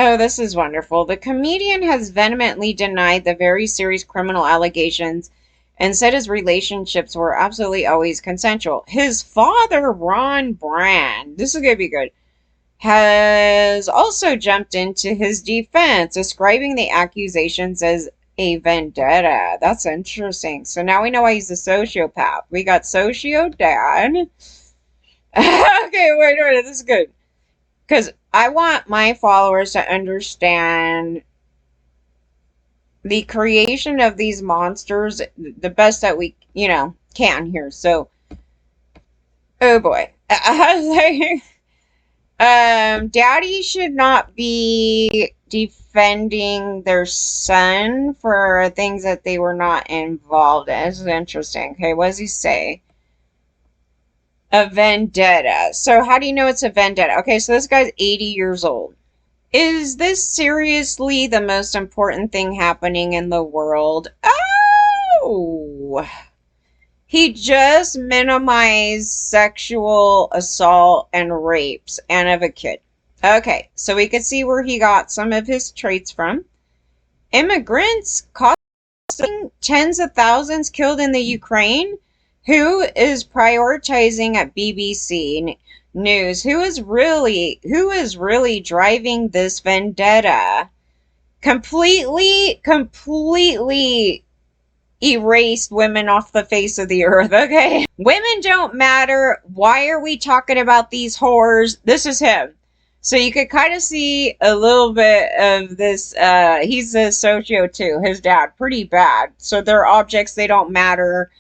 Oh, this is wonderful. The comedian has vehemently denied the very serious criminal allegations and said his relationships were absolutely always consensual. His father, Ron Brand, this is going to be good, has also jumped into his defense, describing the accusations as a vendetta. That's interesting. So now we know why he's a sociopath. We got socio dad. Okay, wait, this is good. Because I want my followers to understand the creation of these monsters the best that we, can here. So, oh boy. Daddy should not be defending their son for things that they were not involved in. This is interesting. Okay, what does he say? A vendetta. So how do you know it's a vendetta? Okay, so this guy's 80 years old. Is this seriously the most important thing happening in the world? Oh! He just minimized sexual assault and rapes and of a kid. Okay, so we could see where he got some of his traits from. Immigrants costing tens of thousands killed in the Ukraine. Who is prioritizing at BBC News? Who is really driving this vendetta? Completely erased women off the face of the earth, okay? Women don't matter. Why are we talking about these whores? This is him. So you could kind of see a little bit of this. He's a socio too. His dad, pretty bad. So they're objects. They don't matter.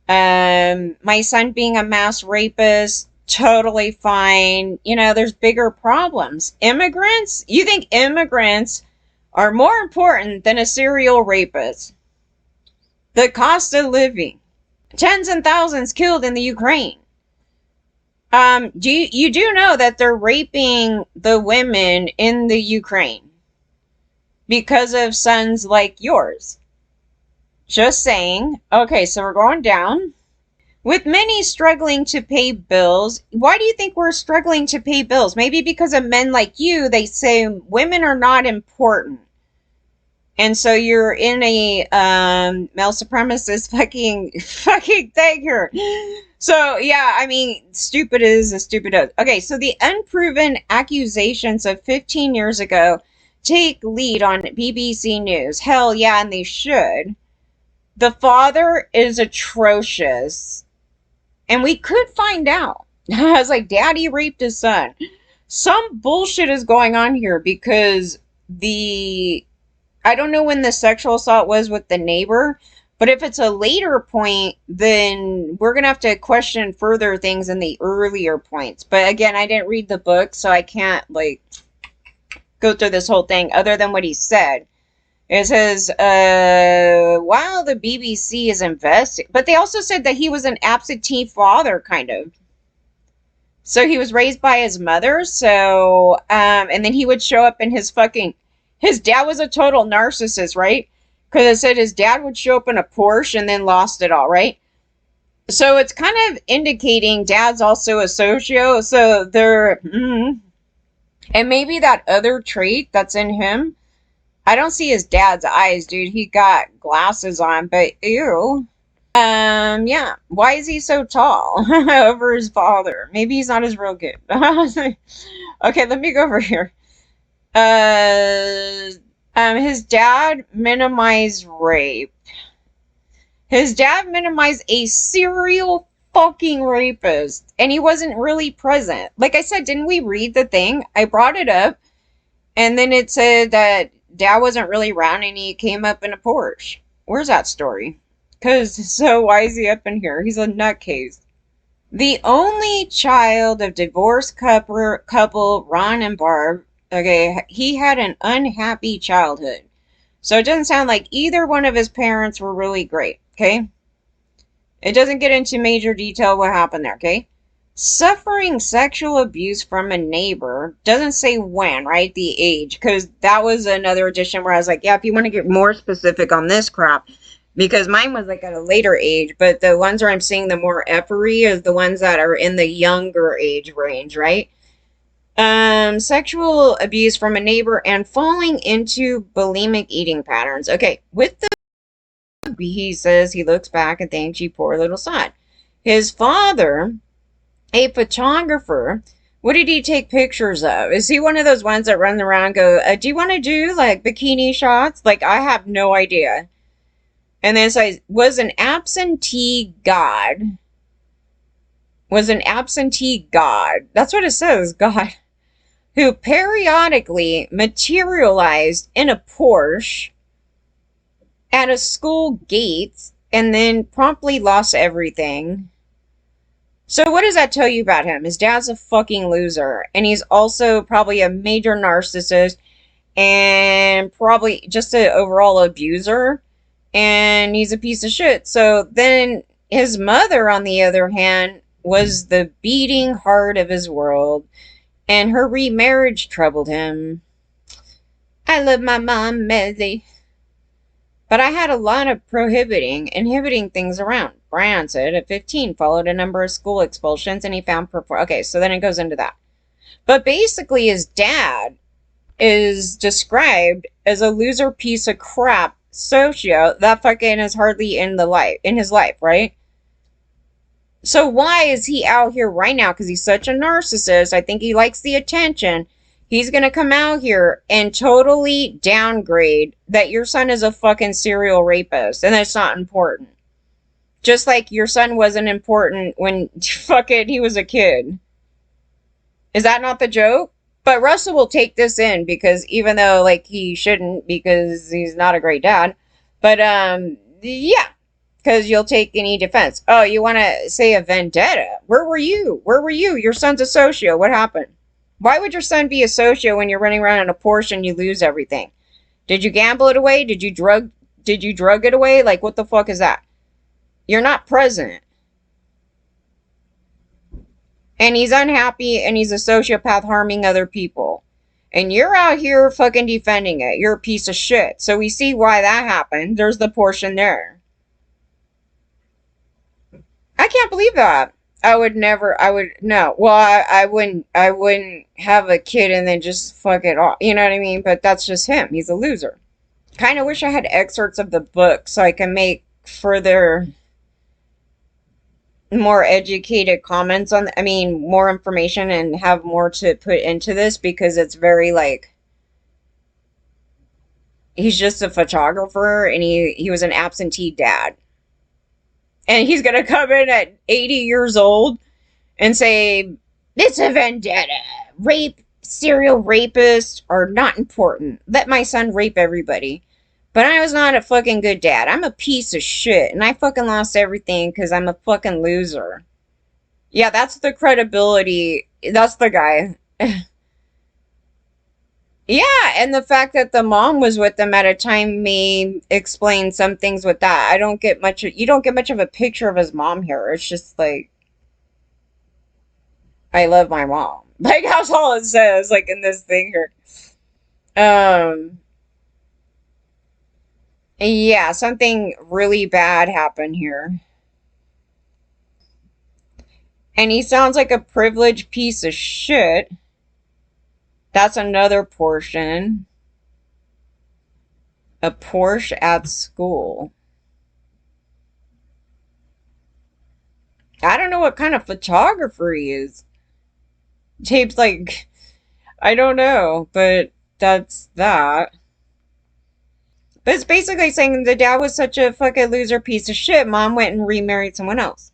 My son being a mass rapist, totally fine. There's bigger problems. Immigrants? You think immigrants are more important than a serial rapist? The cost of living. Tens and thousands killed in the Ukraine. You do know that they're raping the women in the Ukraine because of sons like yours? Just saying. Okay, so we're going down. With many struggling to pay bills. Why do you think we're struggling to pay bills? Maybe because of men like you, they say women are not important. And so you're in a male supremacist fucking thing here. So yeah, I mean, stupid is a stupid oath. Okay, so the unproven accusations of 15 years ago take lead on BBC News. Hell yeah, and they should. The father is atrocious. And we could find out. I was like, Daddy raped his son. Some bullshit is going on here because I don't know when the sexual assault was with the neighbor, but if it's a later point, then we're going to have to question further things in the earlier points. But again, I didn't read the book, so I can't, go through this whole thing other than what he said. It says, while the BBC is investigating, but they also said that he was an absentee father, kind of. So he was raised by his mother, so, and then he would show up in his dad was a total narcissist, right? Because it said his dad would show up in a Porsche and then lost it all, right? So it's kind of indicating dad's also a socio, so they're, and maybe that other trait that's in him, I don't see his dad's eyes, dude. He got glasses on, but ew. Yeah. Why is he so tall over his father? Maybe he's not as real good. Okay, let me go over here. His dad minimized rape. His dad minimized a serial fucking rapist, and he wasn't really present. Like I said, didn't we read the thing? I brought it up, and then it said that dad wasn't really around, and he came up in a Porsche. Where's that story? So why is he up in here? He's a nutcase. The only child of divorced couple Ron and Barb. Okay, he had an unhappy childhood. So it doesn't sound like either one of his parents were really great, okay? It doesn't get into major detail what happened there, okay? Suffering sexual abuse from a neighbor. Doesn't say when, right? The age. Because that was another edition where I was like, yeah, if you want to get more specific on this crap. Because mine was like at a later age. But the ones where I'm seeing the more effery is the ones that are in the younger age range, right? Sexual abuse from a neighbor and falling into bulimic eating patterns. Okay, with the he says he looks back and thinks, you poor little son. His father, a photographer, what did he take pictures of? Is he one of those ones that run around and go, do you want to do like bikini shots? Like, I have no idea. And then it says, was an absentee god. Was an absentee god. That's what it says, God. Who periodically materialized in a Porsche at a school gate and then promptly lost everything. So what does that tell you about him? His dad's a fucking loser, and he's also probably a major narcissist and probably just an overall abuser, and he's a piece of shit. So then his mother, on the other hand, was the beating heart of his world, and her remarriage troubled him. I love my mom, Mezzy. But I had a lot of inhibiting things around. Brian said at 15, followed a number of school expulsions, and he found okay, so then it goes into that. But basically, his dad is described as a loser piece of crap socio that fucking is hardly in his life, right? So why is he out here right now? Because he's such a narcissist. I think he likes the attention. He's going to come out here and totally downgrade that your son is a fucking serial rapist and that's not important. Just like your son wasn't important when fucking he was a kid. Is that not the joke? But Russell will take this in because even though like he shouldn't because he's not a great dad. But yeah. Because you'll take any defense. Oh, you want to say a vendetta? Where were you? Where were you? Your son's a socio. What happened? Why would your son be a socio when you're running around in a Porsche and you lose everything? Did you gamble it away? Did you drug it away? Like, what the fuck is that? You're not present. And he's unhappy and he's a sociopath harming other people. And you're out here fucking defending it. You're a piece of shit. So we see why that happened. There's the portion there. I can't believe that. No. Well, I wouldn't have a kid and then just fuck it off. You know what I mean? But that's just him. He's a loser. Kind of wish I had excerpts of the book so I can make further, more educated comments more information and have more to put into this because it's very like, he's just a photographer and he was an absentee dad. And he's going to come in at 80 years old and say, it's a vendetta. Rape, serial rapists are not important. Let my son rape everybody. But I was not a fucking good dad. I'm a piece of shit. And I fucking lost everything because I'm a fucking loser. Yeah, that's the credibility. That's the guy. Yeah, and the fact that the mom was with them at a time may explain some things with that. You don't get much of a picture of his mom here. It's just like, I love my mom. Like, that's all it says, like, in this thing here. Yeah, something really bad happened here. And he sounds like a privileged piece of shit. That's another portion. A Porsche at school. I don't know what kind of photographer he is. Tapes like, I don't know, but that's that. But it's basically saying the dad was such a fucking loser piece of shit. Mom went and remarried someone else.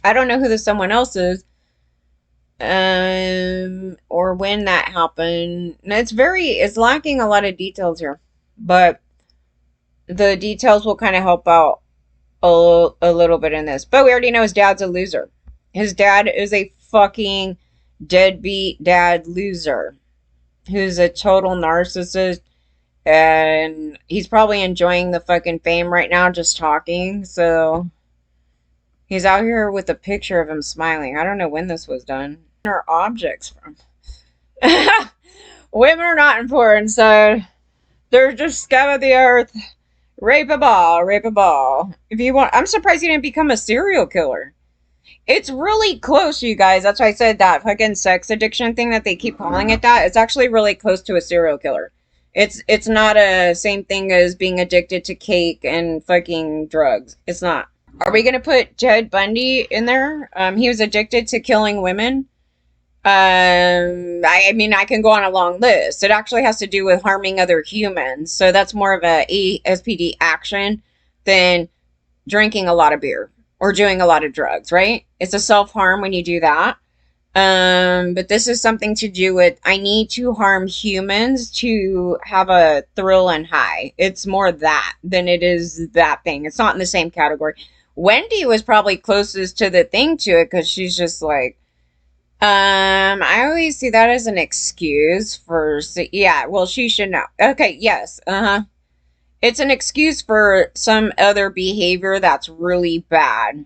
I don't know who the someone else is. Or when that happened. And it's lacking a lot of details here. But the details will kind of help out a little bit in this. But we already know his dad's a loser. His dad is a fucking deadbeat dad loser. Who's a total narcissist. And he's probably enjoying the fucking fame right now just talking. So he's out here with a picture of him smiling. I don't know when this was done. Are objects from. Women are not important, so they're just scum of the earth. Rape a ball, rape a ball. If you want, I'm surprised he didn't become a serial killer. It's really close, you guys. That's why I said that fucking sex addiction thing that they keep calling it that. It's actually really close to a serial killer. It's not a same thing as being addicted to cake and fucking drugs. It's not. Are we gonna put Ted Bundy in there? He was addicted to killing women. I mean, I can go on a long list. It actually has to do with harming other humans. So that's more of a SPD action than drinking a lot of beer or doing a lot of drugs, right? It's a self-harm when you do that. But this is something to do with I need to harm humans to have a thrill and high. It's more that than it is that thing. It's not in the same category. Wendy was probably closest to the thing to it because she's just like, I always see that as an excuse for, yeah, well, she should know. Okay, yes, uh-huh. It's an excuse for some other behavior that's really bad.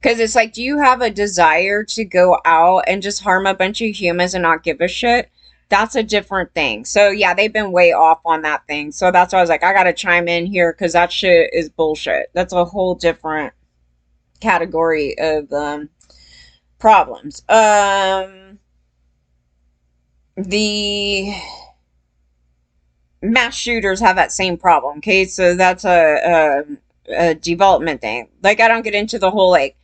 Because it's like, do you have a desire to go out and just harm a bunch of humans and not give a shit? That's a different thing. So, yeah, they've been way off on that thing. So that's why I was like, I gotta chime in here because that shit is bullshit. That's a whole different category of problems. The mass shooters have that same problem. Okay, so that's a development thing. Like, I don't get into the whole like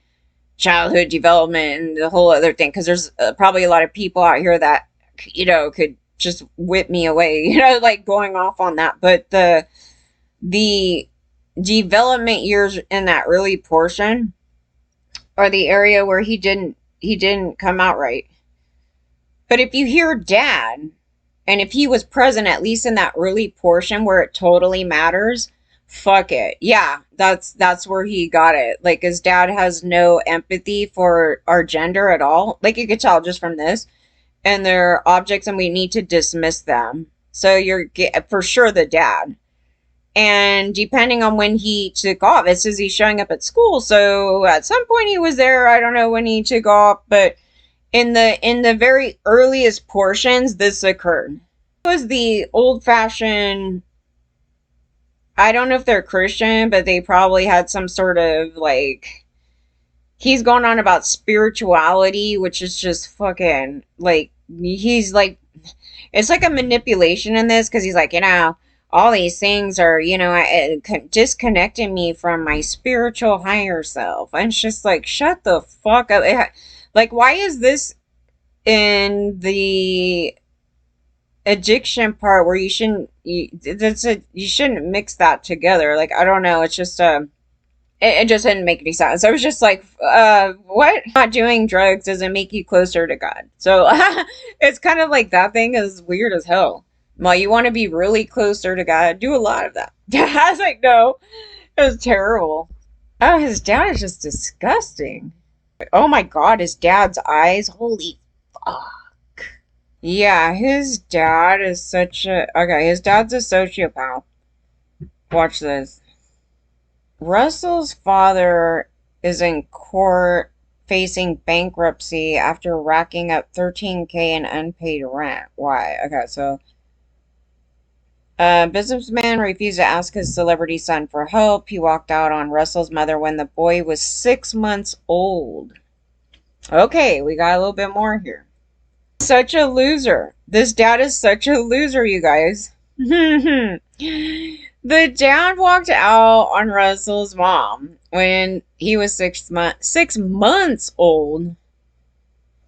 childhood development and the whole other thing because there's probably a lot of people out here that could just whip me away. Like going off on that. But the development years in that early portion are the area where he didn't come out right. But if you hear dad, and if he was present at least in that early portion where it totally matters, fuck it. Yeah, that's where he got it. Like his dad has no empathy for our gender at all. Like you could tell just from this. And they're objects and we need to dismiss them. So you're for sure the dad. And depending on when he took off, it says he's showing up at school. So at some point he was there. I don't know when he took off, but in the very earliest portions, this occurred. It was the old-fashioned, I don't know if they're Christian, but they probably had some sort of like, he's going on about spirituality, which is just fucking like, he's like, it's like a manipulation in this because he's like, all these things are, disconnecting me from my spiritual higher self. And it's just like, shut the fuck up. Like, why is this in the addiction part where you shouldn't, you shouldn't mix that together? Like, I don't know. It's just, it just didn't make any sense. I was just like, what? Not doing drugs doesn't make you closer to God. So it's kind of like that thing is weird as hell. Well, you want to be really closer to God, do a lot of that. I was like, no, it was terrible. Oh, his dad is just disgusting. Oh my God, his dad's eyes. Holy fuck. Yeah, his dad is such a... Okay, his dad's a sociopath. Watch this. Russell's father is in court facing bankruptcy after racking up $13K in unpaid rent. Why? Okay, so... businessman refused to ask his celebrity son for help. He walked out on Russell's mother when the boy was 6 months old. Okay, we got a little bit more here. Such a loser. This dad is such a loser, you guys. The dad walked out on Russell's mom when he was 6 months old.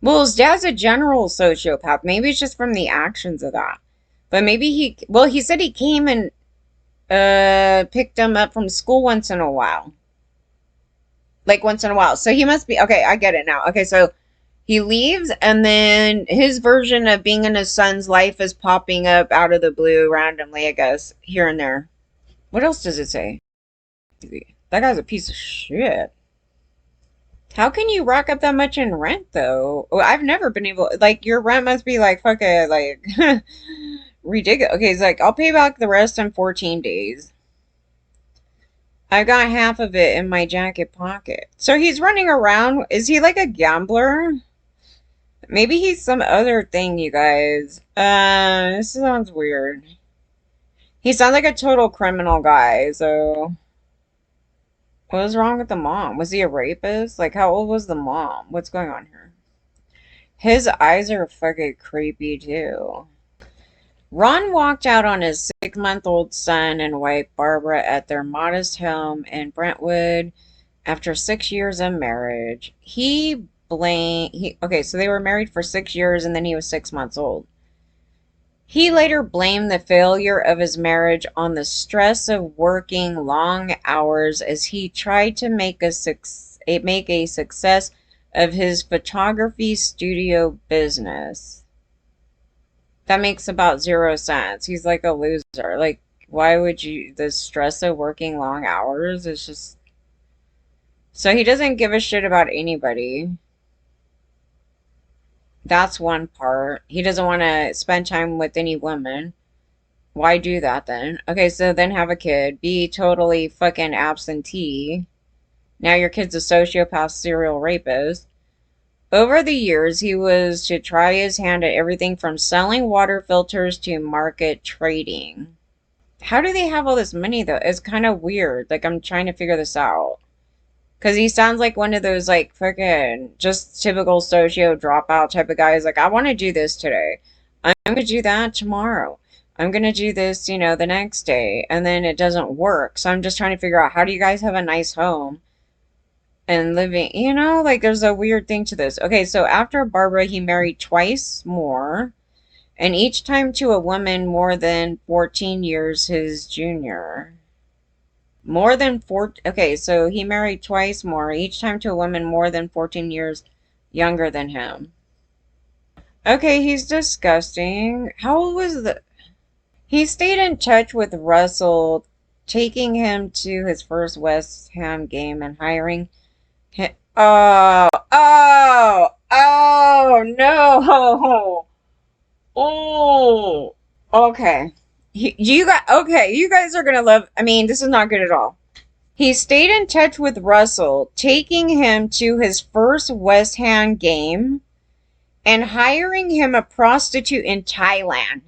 Well, his dad's a general sociopath. Maybe it's just from the actions of that. But maybe he said he came and picked him up from school once in a while. Like once in a while. So he must be, okay, I get it now. Okay, so he leaves and then his version of being in his son's life is popping up out of the blue randomly, I guess, here and there. What else does it say? That guy's a piece of shit. How can you rack up that much in rent, though? I've never been able... Like, your rent must be, like, fucking, like... ridiculous. Okay, he's like, I'll pay back the rest in 14 days. I got half of it in my jacket pocket. So he's running around. Is he, like, a gambler? Maybe he's some other thing, you guys. This sounds weird. He sounds like a total criminal guy, so... What was wrong with the mom? Was he a rapist? Like, how old was the mom? What's going on here? His eyes are fucking creepy, too. Ron walked out on his 6-month-old son and wife, Barbara, at their modest home in Brentwood after 6 years of marriage. Okay, so they were married for 6 years and then he was 6 months old. He later blamed the failure of his marriage on the stress of working long hours as he tried to make a success of his photography studio business. That makes about 0 sense. He's like a loser. Like, why would you? The stress of working long hours is just. So he doesn't give a shit about anybody. That's one part. He doesn't want to spend time with any woman. Why do that then? Okay, so then have a kid. Be totally fucking absentee. Now your kid's a sociopath serial rapist. Over the years, he was to try his hand at everything from selling water filters to market trading. How do they have all this money, though? It's kind of weird. Like, I'm trying to figure this out. Because he sounds like one of those, like, freaking just typical socio dropout type of guys. Like, I want to do this today. I'm going to do that tomorrow. I'm going to do this, the next day. And then it doesn't work. So I'm just trying to figure out, how do you guys have a nice home and living, like there's a weird thing to this. Okay, so after Barbara, he married twice more, and each time to a woman more than 14 years his junior. More than four. Okay, so he married twice more, each time to a woman more than 14 years younger than him. Okay, he's disgusting. How old was the. He stayed in touch with Russell, taking him to his first West Ham game and hiring. Oh, no. Oh, okay. You guys are gonna love. I mean, this is not good at all. He stayed in touch with Russell, taking him to his first West Ham game and hiring him a prostitute in Thailand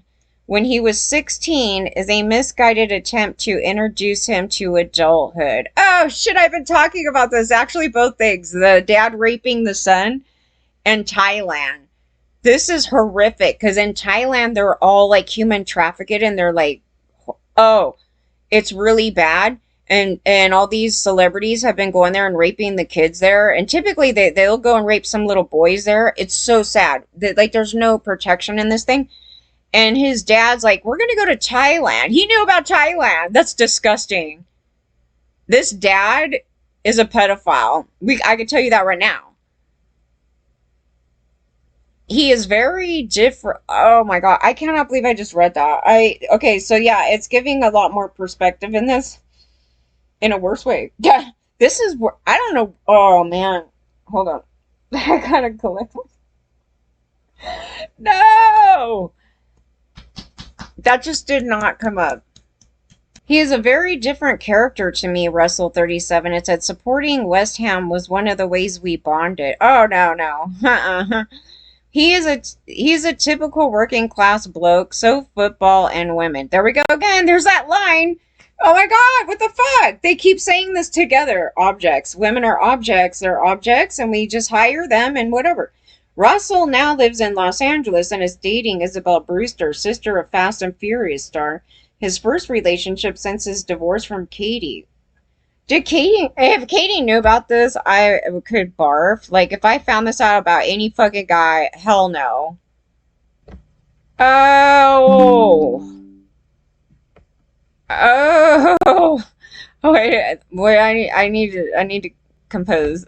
when he was 16 is a misguided attempt to introduce him to adulthood. Oh, shit, I've been talking about this. Actually, both things. The dad raping the son and Thailand. This is horrific because in Thailand, they're all like human trafficked and they're like, oh, it's really bad. And all these celebrities have been going there and raping the kids there. And typically they'll go and rape some little boys there. It's so sad. Like, there's no protection in this thing. And his dad's like, we're going to go to Thailand. He knew about Thailand. That's disgusting. This dad is a pedophile. I can tell you that right now. He is very different. Oh my God. I cannot believe I just read that. Okay, so yeah, it's giving a lot more perspective in this. In a worse way. Yeah, this is where, I don't know. Oh man. Hold on. I gotta collect. No! That just did not come up. He is a very different character to me, Russell 37. It said supporting West Ham was one of the ways we bonded. Oh, no. He's a typical working class bloke, so football and women. There we go again. There's that line. Oh my God, what the fuck? They keep saying this together. Objects. Women are objects. They're objects, and we just hire them and whatever. Russell now lives in Los Angeles and is dating Isabel Brewster, sister of Fast and Furious star. His first relationship since his divorce from Katie. If Katie knew about this, I could barf. Like, if I found this out about any fucking guy, hell no. Oh. Oh. Wait, I need to compose.